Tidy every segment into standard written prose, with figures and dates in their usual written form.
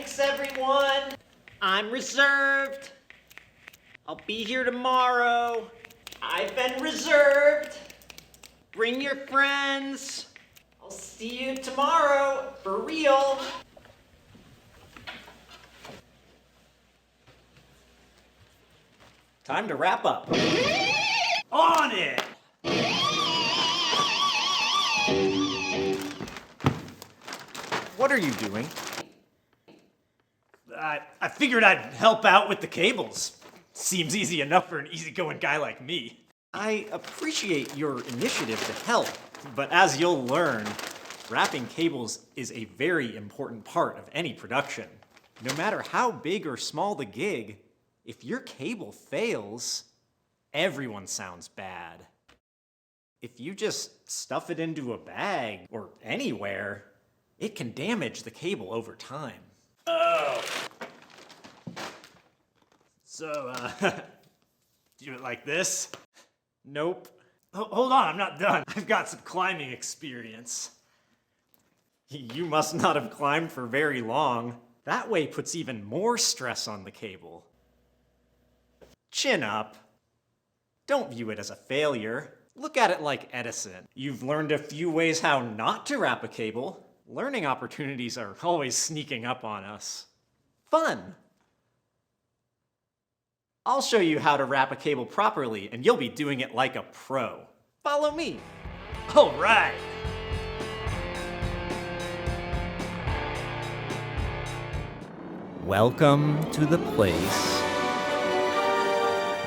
Thanks, everyone. I'm reserved. I'll be here tomorrow. I've been reserved. Bring your friends. I'll see you tomorrow, for real. Time to wrap up. On it! What are you doing? I figured I'd help out with the cables. Seems easy enough for an easygoing guy like me. I appreciate your initiative to help, but as you'll learn, wrapping cables is a very important part of any production. No matter how big or small the gig, if your cable fails, everyone sounds bad. If you just stuff it into a bag or anywhere, it can damage the cable over time. Oh. So, do it like this? Nope. Hold on, I'm not done. I've got some climbing experience. You must not have climbed for very long. That way puts even more stress on the cable. Chin up. Don't view it as a failure. Look at it like Edison. You've learned a few ways how not to wrap a cable. Learning opportunities are always sneaking up on us. Fun! I'll show you how to wrap a cable properly, and you'll be doing it like a pro. Follow me. All right. Welcome to the place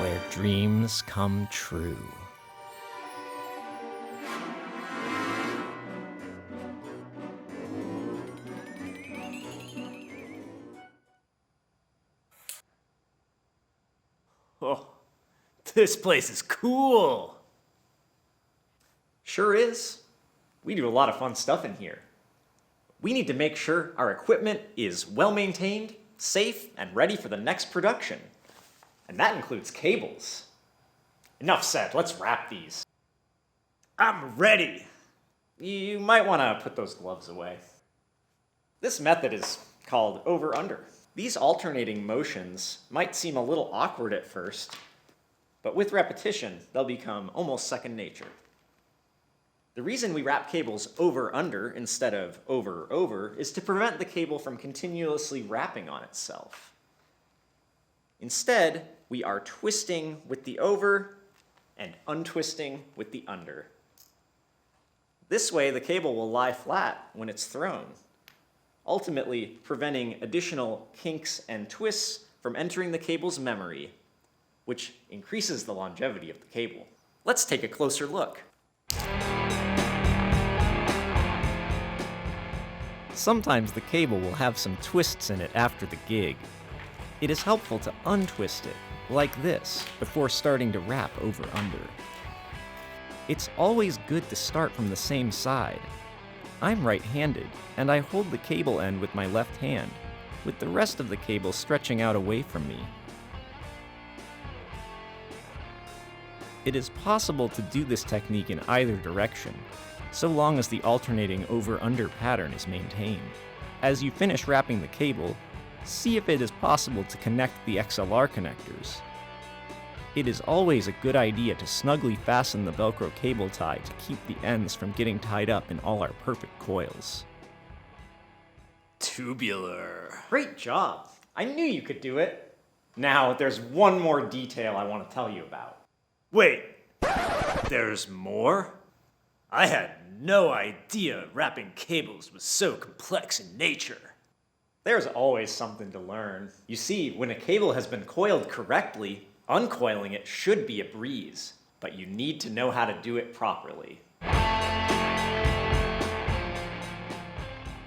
where dreams come true. Oh, this place is cool. Sure is. We do a lot of fun stuff in here. We need to make sure our equipment is well maintained, safe, and ready for the next production. And that includes cables. Enough said, let's wrap these. I'm ready. You might want to put those gloves away. This method is called over-under. These alternating motions might seem a little awkward at first, but with repetition, they'll become almost second nature. The reason we wrap cables over-under instead of over-over is to prevent the cable from continuously wrapping on itself. Instead, we are twisting with the over and untwisting with the under. This way, the cable will lie flat when it's thrown, ultimately preventing additional kinks and twists from entering the cable's memory, which increases the longevity of the cable. Let's take a closer look. Sometimes the cable will have some twists in it after the gig. It is helpful to untwist it, like this, before starting to wrap over-under. It's always good to start from the same side. I'm right-handed, and I hold the cable end with my left hand, with the rest of the cable stretching out away from me. It is possible to do this technique in either direction, so long as the alternating over-under pattern is maintained. As you finish wrapping the cable, see if it is possible to connect the XLR connectors. It is always a good idea to snugly fasten the Velcro cable tie to keep the ends from getting tied up in all our perfect coils. Tubular. Great job. I knew you could do it. Now, there's one more detail I want to tell you about. Wait, there's more? I had no idea wrapping cables was so complex in nature. There's always something to learn. You see, when a cable has been coiled correctly, uncoiling it should be a breeze, but you need to know how to do it properly.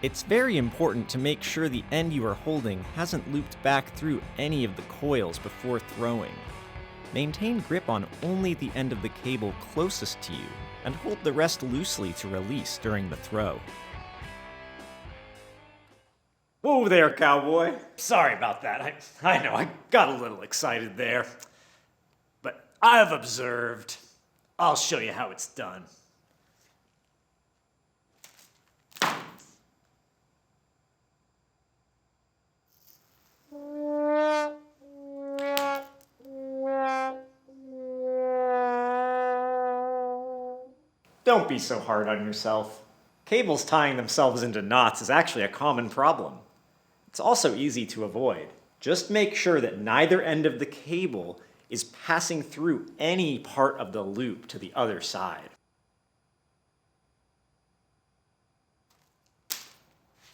It's very important to make sure the end you are holding hasn't looped back through any of the coils before throwing. Maintain grip on only the end of the cable closest to you, and hold the rest loosely to release during the throw. Whoa there, cowboy. Sorry about that. I know, I got a little excited there. But I've observed. I'll show you how it's done. Don't be so hard on yourself. Cables tying themselves into knots is actually a common problem. It's also easy to avoid. Just make sure that neither end of the cable is passing through any part of the loop to the other side.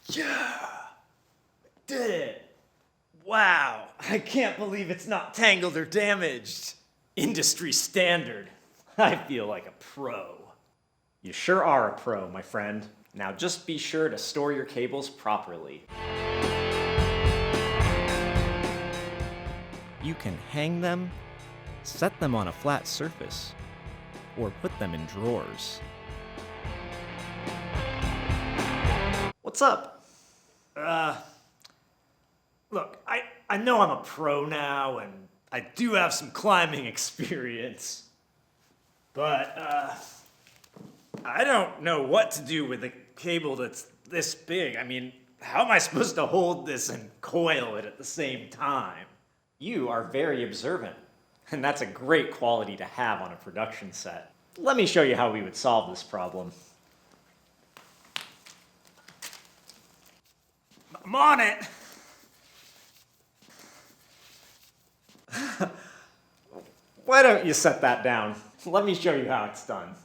Yeah! Did it! Wow! I can't believe it's not tangled or damaged. Industry standard. I feel like a pro. You sure are a pro, my friend. Now just be sure to store your cables properly. You can hang them, set them on a flat surface, or put them in drawers. What's up? Look, I know I'm a pro now, and I do have some climbing experience. But, I don't know what to do with a cable that's this big. I mean, how am I supposed to hold this and coil it at the same time? You are very observant, and that's a great quality to have on a production set. Let me show you how we would solve this problem. I'm on it! Why don't you set that down? Let me show you how it's done.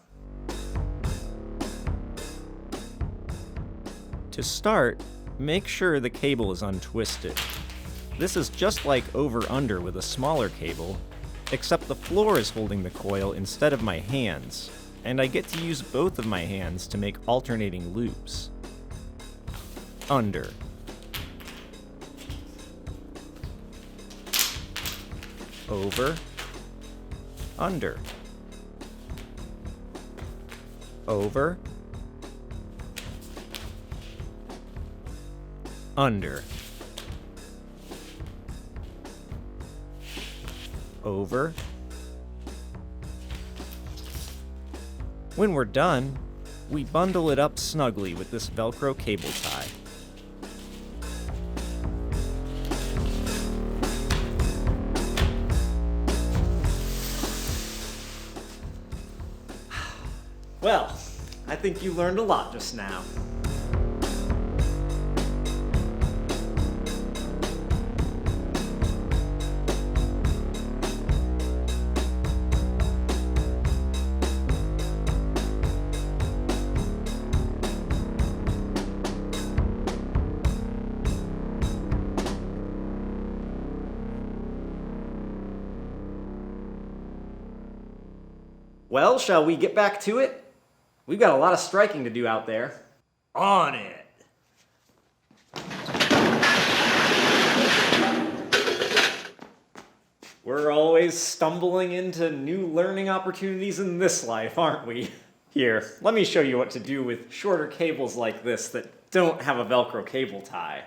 To start, make sure the cable is untwisted. This is just like over-under with a smaller cable, except the floor is holding the coil instead of my hands, and I get to use both of my hands to make alternating loops. Under. Over. Under. Over. Under. Over. When we're done, we bundle it up snugly with this Velcro cable tie. Well, I think you learned a lot just now. Well, shall we get back to it? We've got a lot of striking to do out there. On it! We're always stumbling into new learning opportunities in this life, aren't we? Here, let me show you what to do with shorter cables like this that don't have a Velcro cable tie.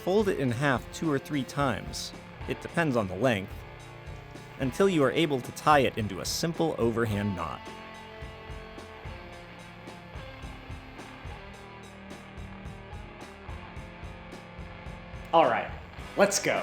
Fold it in half 2 or 3 times, it depends on the length, until you are able to tie it into a simple overhand knot. All right, let's go.